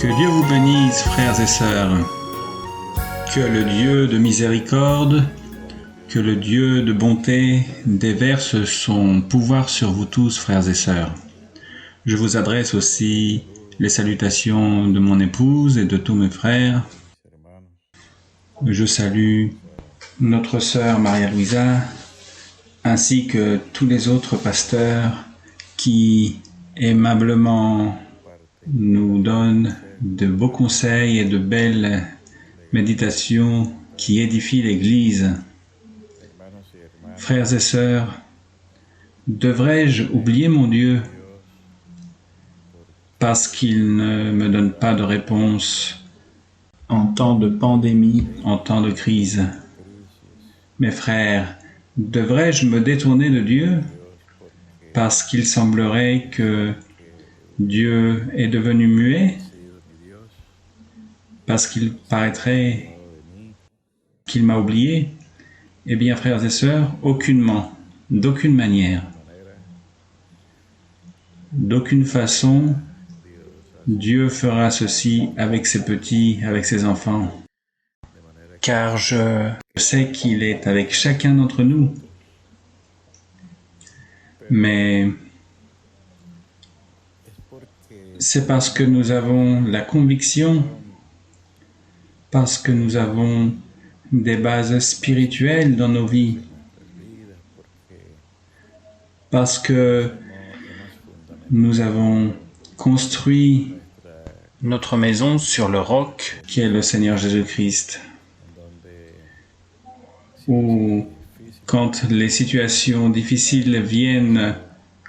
Que Dieu vous bénisse, frères et sœurs. Que le Dieu de miséricorde, que le Dieu de bonté déverse son pouvoir sur vous tous, frères et sœurs. Je vous adresse aussi les salutations de mon épouse et de tous mes frères. Je salue notre sœur Maria-Louisa, ainsi que tous les autres pasteurs qui aimablement nous donnent de beaux conseils et de belles méditations qui édifient l'Église. Frères et sœurs, devrais-je oublier mon Dieu parce qu'il ne me donne pas de réponse en temps de pandémie, en temps de crise? Mes frères, devrais-je me détourner de Dieu parce qu'il semblerait que Dieu est devenu muet? Parce qu'il paraîtrait qu'il m'a oublié? Eh bien, frères et sœurs, aucunement, d'aucune manière, d'aucune façon, Dieu fera ceci avec ses petits, avec ses enfants. Car je sais qu'il est avec chacun d'entre nous. Mais c'est parce que nous avons la conviction, parce que nous avons des bases spirituelles dans nos vies, parce que nous avons construit notre maison sur le roc qui est le Seigneur Jésus-Christ, où quand les situations difficiles viennent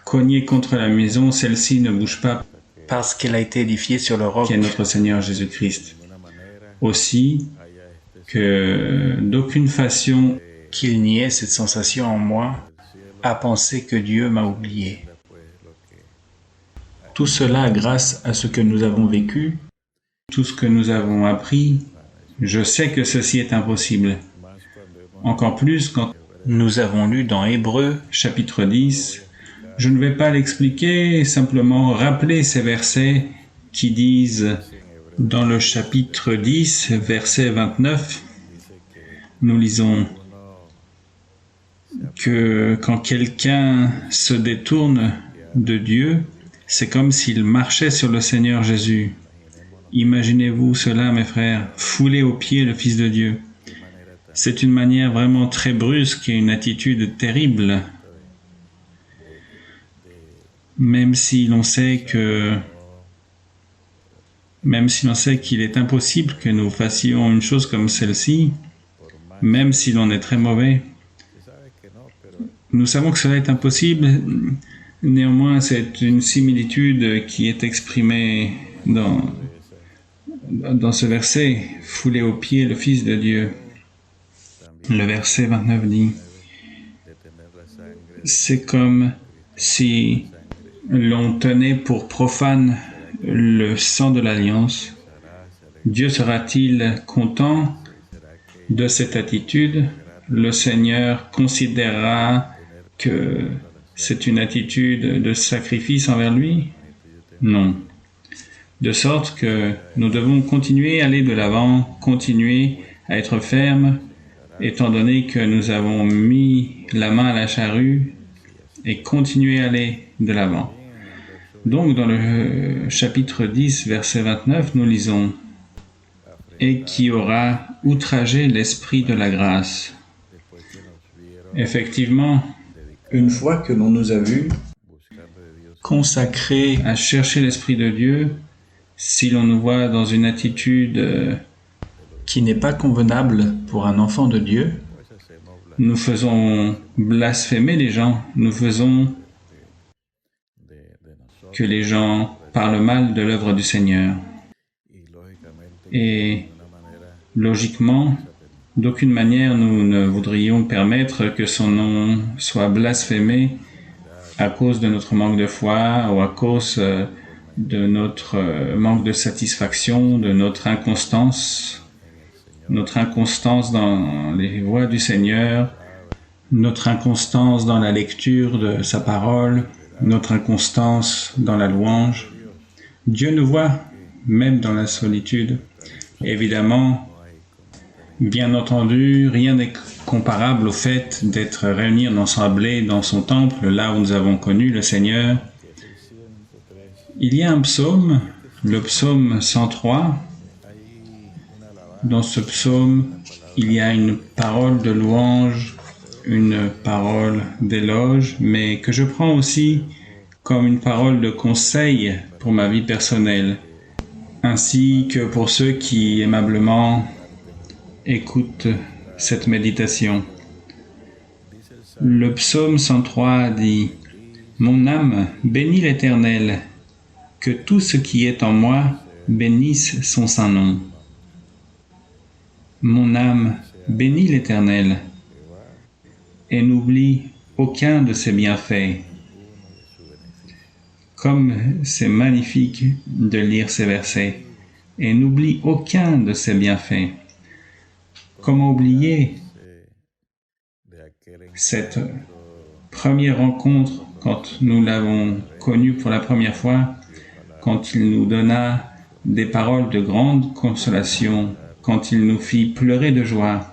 cogner contre la maison, celle-ci ne bouge pas parce qu'elle a été édifiée sur le roc qui est notre Seigneur Jésus-Christ. Aussi, que d'aucune façon qu'il n'y ait cette sensation en moi à penser que Dieu m'a oublié. Tout cela grâce à ce que nous avons vécu, tout ce que nous avons appris. Je sais que ceci est impossible. Encore plus quand nous avons lu dans Hébreux, chapitre 10. Je ne vais pas l'expliquer, simplement rappeler ces versets qui disent dans le chapitre 10, verset 29, nous lisons que quand quelqu'un se détourne de Dieu, c'est comme s'il marchait sur le Seigneur Jésus. Imaginez-vous cela, mes frères, fouler aux pieds le Fils de Dieu. C'est une manière vraiment très brusque et une attitude terrible. Même si l'on sait qu'il est impossible que nous fassions une chose comme celle-ci, même si l'on est très mauvais, nous savons que cela est impossible. Néanmoins, c'est une similitude qui est exprimée dans ce verset, « Fouler aux pieds le Fils de Dieu ». Le verset 29 dit, « C'est comme si l'on tenait pour profane le sang de l'Alliance. Dieu sera-t-il content de cette attitude? Le Seigneur considérera que c'est une attitude de sacrifice envers lui? Non. De sorte que nous devons continuer à aller de l'avant, continuer à être fermes, étant donné que nous avons mis la main à la charrue, et continuer à aller de l'avant. Donc, dans le chapitre 10, verset 29, nous lisons « Et qui aura outragé l'esprit de la grâce ». Effectivement, une fois que l'on nous a vus consacrés à chercher l'Esprit de Dieu, si l'on nous voit dans une attitude qui n'est pas convenable pour un enfant de Dieu, nous faisons blasphémer les gens, nous faisons que les gens parlent mal de l'œuvre du Seigneur. Et logiquement, d'aucune manière nous ne voudrions permettre que son nom soit blasphémé à cause de notre manque de foi ou à cause de notre manque de satisfaction, de notre inconstance dans les voies du Seigneur, notre inconstance dans la lecture de sa parole, notre inconstance dans la louange. Dieu nous voit même dans la solitude. Évidemment, bien entendu, rien n'est comparable au fait d'être réunis ensemble dans son temple, là où nous avons connu le Seigneur. Il y a un psaume, le psaume 103. Dans ce psaume, il y a une parole de louange, une parole d'éloge, mais que je prends aussi comme une parole de conseil pour ma vie personnelle, ainsi que pour ceux qui aimablement écoutent cette méditation. Le psaume 103 dit « Mon âme bénit l'Éternel, que tout ce qui est en moi bénisse son saint nom. Mon âme bénit l'Éternel et n'oublie aucun de ses bienfaits. » Comme c'est magnifique de lire ces versets. Et n'oublie aucun de ses bienfaits. Comment oublier cette première rencontre quand nous l'avons connu pour la première fois, quand il nous donna des paroles de grande consolation, quand il nous fit pleurer de joie,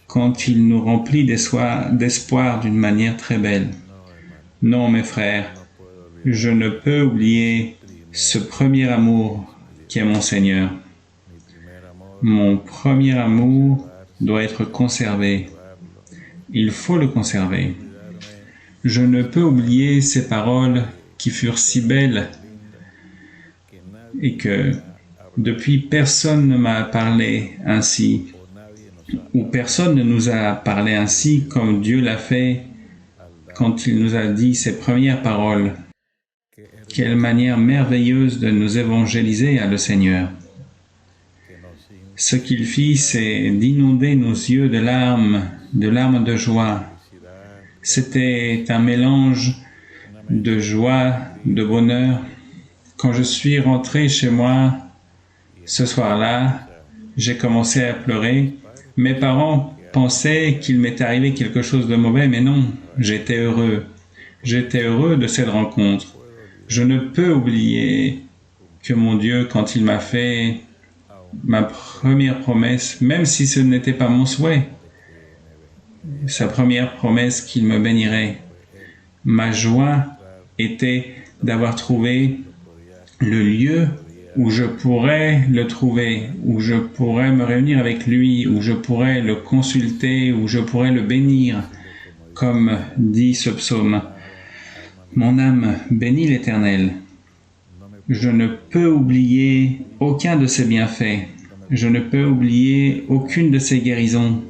quand il nous remplit d'espoir d'une manière très belle. Non, mes frères, je ne peux oublier ce premier amour qui est mon Seigneur. Mon premier amour doit être conservé. Il faut le conserver. Je ne peux oublier ces paroles qui furent si belles et que depuis personne ne m'a parlé ainsi, ou personne ne nous a parlé ainsi comme Dieu l'a fait quand il nous a dit ces premières paroles. Quelle manière merveilleuse de nous évangéliser à le Seigneur. Ce qu'il fit, c'est d'inonder nos yeux de larmes de joie. C'était un mélange de joie, de bonheur. Quand je suis rentré chez moi, ce soir-là, j'ai commencé à pleurer. Mes parents pensaient qu'il m'était arrivé quelque chose de mauvais, mais non, j'étais heureux. J'étais heureux de cette rencontre. Je ne peux oublier que mon Dieu, quand il m'a fait ma première promesse, même si ce n'était pas mon souhait, sa première promesse qu'il me bénirait, ma joie était d'avoir trouvé le lieu où je pourrais le trouver, où je pourrais me réunir avec lui, où je pourrais le consulter, où je pourrais le bénir, comme dit ce psaume. Mon âme bénit l'Éternel. Je ne peux oublier aucun de ses bienfaits. Je ne peux oublier aucune de ses guérisons.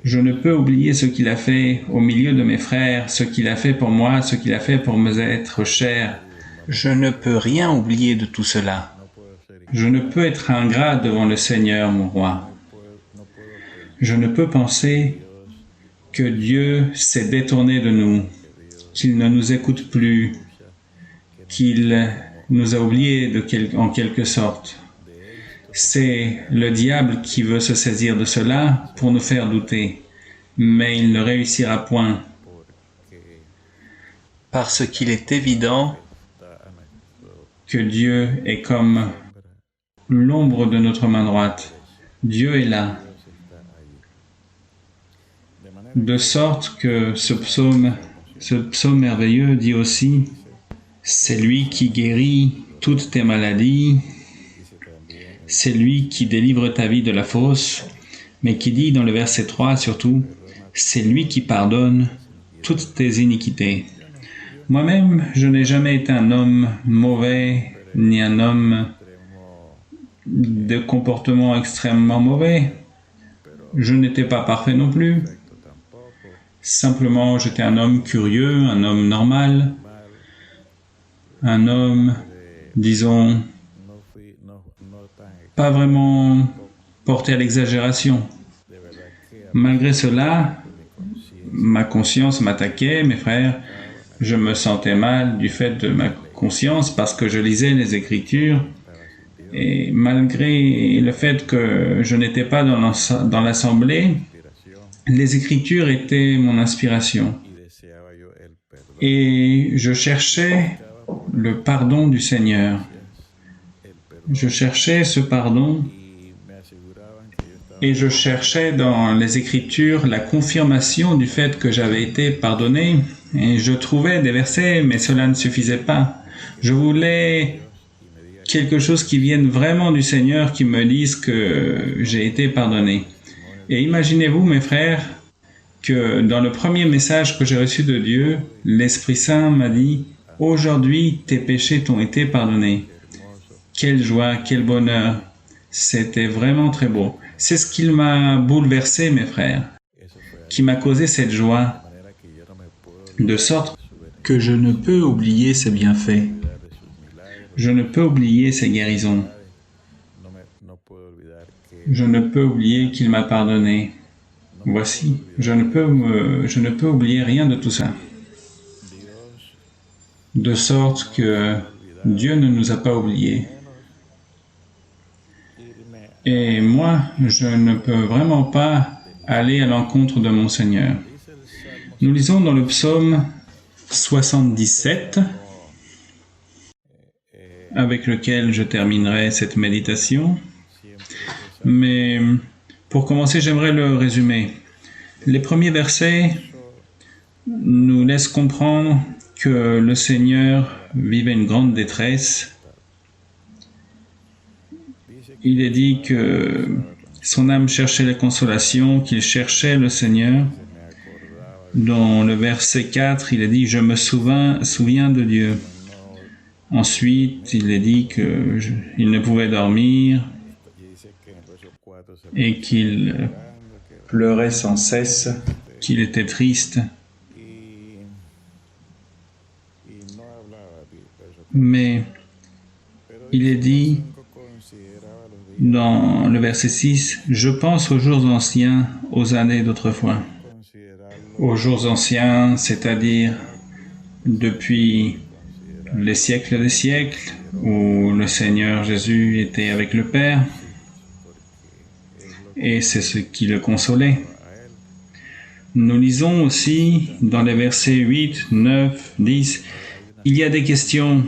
Je ne peux oublier ce qu'il a fait au milieu de mes frères, ce qu'il a fait pour moi, ce qu'il a fait pour me être cher. Je ne peux rien oublier de tout cela. Je ne peux être ingrat devant le Seigneur, mon roi. Je ne peux penser que Dieu s'est détourné de nous, qu'il ne nous écoute plus, qu'il nous a oubliés en quelque sorte. C'est le diable qui veut se saisir de cela pour nous faire douter, mais il ne réussira point. Parce qu'il est évident que Dieu est comme l'ombre de notre main droite. Dieu est là. De sorte que ce psaume merveilleux dit aussi « C'est lui qui guérit toutes tes maladies, c'est lui qui délivre ta vie de la fosse, mais qui dit dans le verset 3 surtout « C'est lui qui pardonne toutes tes iniquités. » Moi-même, je n'ai jamais été un homme mauvais, ni un homme de comportement extrêmement mauvais. Je n'étais pas parfait non plus. Simplement, j'étais un homme curieux, un homme normal, un homme, disons, pas vraiment porté à l'exagération. Malgré cela, ma conscience m'attaquait, mes frères. Je me sentais mal du fait de ma conscience parce que je lisais les Écritures et malgré le fait que je n'étais pas dans l'assemblée, les Écritures étaient mon inspiration. Et je cherchais le pardon du Seigneur. Je cherchais ce pardon et je cherchais dans les Écritures la confirmation du fait que j'avais été pardonné. Et je trouvais des versets, mais cela ne suffisait pas. Je voulais quelque chose qui vienne vraiment du Seigneur, qui me dise que j'ai été pardonné. Et imaginez-vous, mes frères, que dans le premier message que j'ai reçu de Dieu, l'Esprit Saint m'a dit « Aujourd'hui, tes péchés t'ont été pardonnés. » Quelle joie, quel bonheur. C'était vraiment très beau. C'est ce qui m'a bouleversé, mes frères, qui m'a causé cette joie, de sorte que je ne peux oublier ses bienfaits. Je ne peux oublier ses guérisons. Je ne peux oublier qu'il m'a pardonné. Voici, je ne peux oublier rien de tout ça. De sorte que Dieu ne nous a pas oubliés. Et moi, je ne peux vraiment pas aller à l'encontre de mon Seigneur. Nous lisons dans le psaume 77, avec lequel je terminerai cette méditation. Mais pour commencer, j'aimerais le résumer. Les premiers versets nous laissent comprendre que le Seigneur vivait une grande détresse. Il est dit que son âme cherchait la consolation, qu'il cherchait le Seigneur. Dans le verset 4, il est dit « Je me souviens de Dieu ». Ensuite, il est dit qu'il ne pouvait dormir et qu'il pleurait sans cesse, qu'il était triste. Mais il est dit dans le verset 6, « Je pense aux jours anciens, aux années d'autrefois. » Aux jours anciens, c'est-à-dire depuis les siècles des siècles, où le Seigneur Jésus était avec le Père, et c'est ce qui le consolait. Nous lisons aussi dans les versets 8, 9, 10, il y a des questions,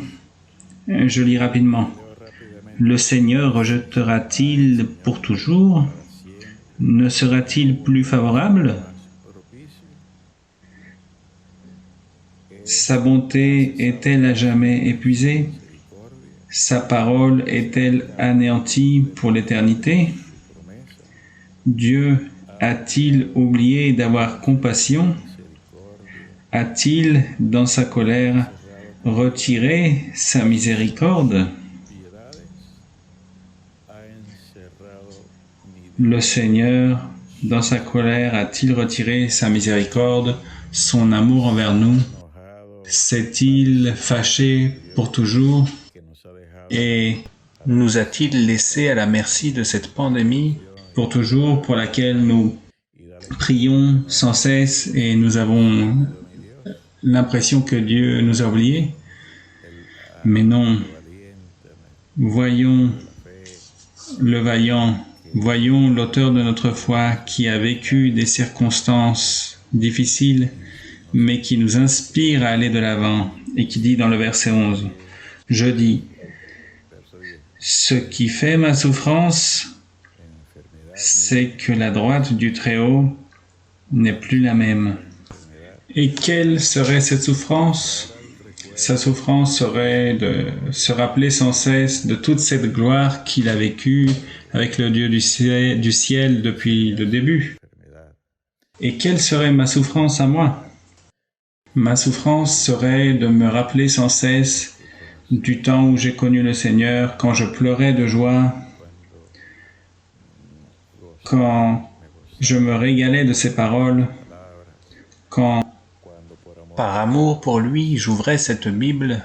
je lis rapidement. Le Seigneur rejettera-t-il pour toujours? Ne sera-t-il plus favorable? Sa bonté est-elle à jamais épuisée? Sa parole est-elle anéantie pour l'éternité? Dieu a-t-il oublié d'avoir compassion? A-t-il, dans sa colère, retiré sa miséricorde? Le Seigneur, dans sa colère, a-t-il retiré sa miséricorde, son amour envers nous? S'est-il fâché pour toujours? Et nous a-t-il laissés à la merci de cette pandémie pour toujours, pour laquelle nous prions sans cesse et nous avons l'impression que Dieu nous a oubliés? Mais non. Voyons le vaillant, voyons l'auteur de notre foi qui a vécu des circonstances difficiles, mais qui nous inspire à aller de l'avant, et qui dit dans le verset 11, « Je dis, ce qui fait ma souffrance, c'est que la droite du Très-Haut n'est plus la même. » Et quelle serait cette souffrance? Sa souffrance serait de se rappeler sans cesse de toute cette gloire qu'il a vécue avec le Dieu du ciel depuis le début. Et quelle serait ma souffrance à moi? Ma souffrance serait de me rappeler sans cesse du temps où j'ai connu le Seigneur, quand je pleurais de joie, quand je me régalais de ses paroles, quand, par amour pour lui, j'ouvrais cette Bible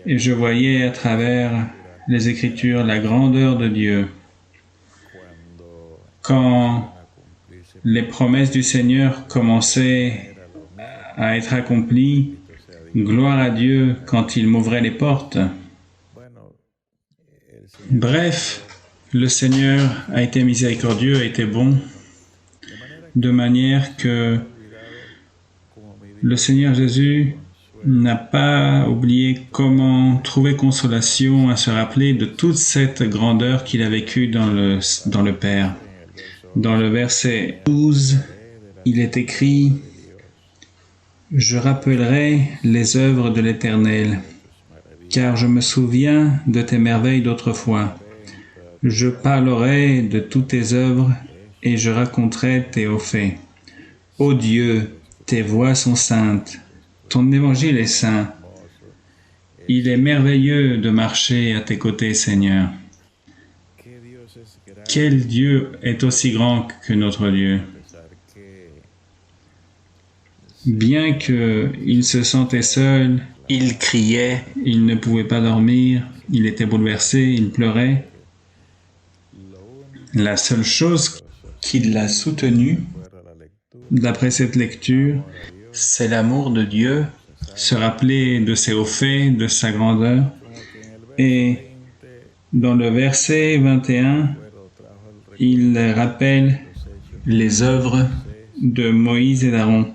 et je voyais à travers les Écritures la grandeur de Dieu. Quand les promesses du Seigneur commençaient à être accomplies, gloire à Dieu quand il m'ouvrait les portes. Bref, le Seigneur a été miséricordieux, a été bon, de manière que le Seigneur Jésus n'a pas oublié comment trouver consolation à se rappeler de toute cette grandeur qu'il a vécue dans le Père. Dans le verset 12, il est écrit « Je rappellerai les œuvres de l'Éternel, car je me souviens de tes merveilles d'autrefois. Je parlerai de toutes tes œuvres et je raconterai tes hauts faits. Ô Dieu, tes voies sont saintes, ton évangile est saint. Il est merveilleux de marcher à tes côtés, Seigneur. Quel Dieu est aussi grand que notre Dieu? Bien qu'il se sentait seul, il criait, il ne pouvait pas dormir, il était bouleversé, il pleurait. La seule chose qui l'a soutenu, d'après cette lecture, c'est l'amour de Dieu, se rappeler de ses hauts faits, de sa grandeur. Et dans le verset 21, il rappelle les œuvres de Moïse et d'Aaron,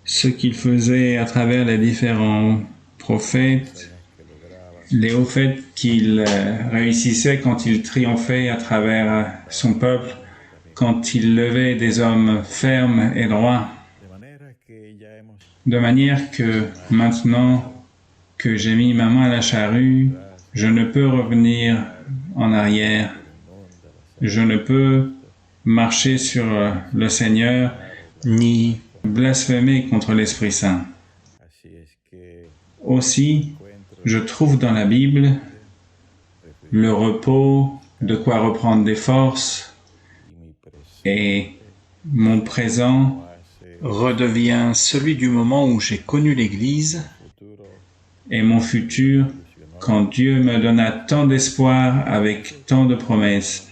ce qu'ils faisaient à travers les différents prophètes, les hauts faits qu'il réussissait quand il triomphait à travers son peuple, quand il levait des hommes fermes et droits. De manière que maintenant que j'ai mis ma main à la charrue, je ne peux revenir en arrière. Je ne peux marcher sur le Seigneur ni blasphémer contre l'Esprit Saint. Aussi, je trouve dans la Bible le repos, de quoi reprendre des forces, et mon présent redevient celui du moment où j'ai connu l'Église, et mon futur quand Dieu me donna tant d'espoir avec tant de promesses.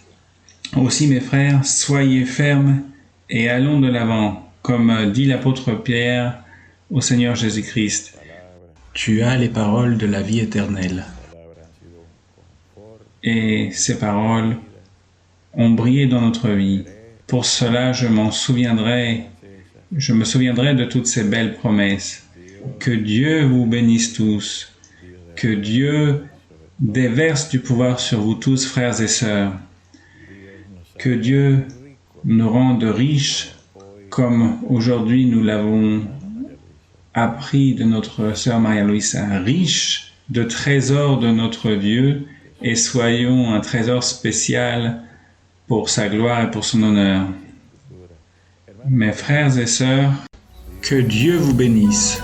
Aussi, mes frères, soyez fermes et allons de l'avant, comme dit l'apôtre Pierre au Seigneur Jésus-Christ. Tu as les paroles de la vie éternelle. Et ces paroles ont brillé dans notre vie. Pour cela, je me souviendrai de toutes ces belles promesses. Que Dieu vous bénisse tous. Que Dieu déverse du pouvoir sur vous tous, frères et sœurs. Que Dieu nous rende riches, comme aujourd'hui nous l'avons appris de notre sœur Maria-Louisa, riches de trésors de notre Dieu, et soyons un trésor spécial pour sa gloire et pour son honneur. Mes frères et sœurs, que Dieu vous bénisse.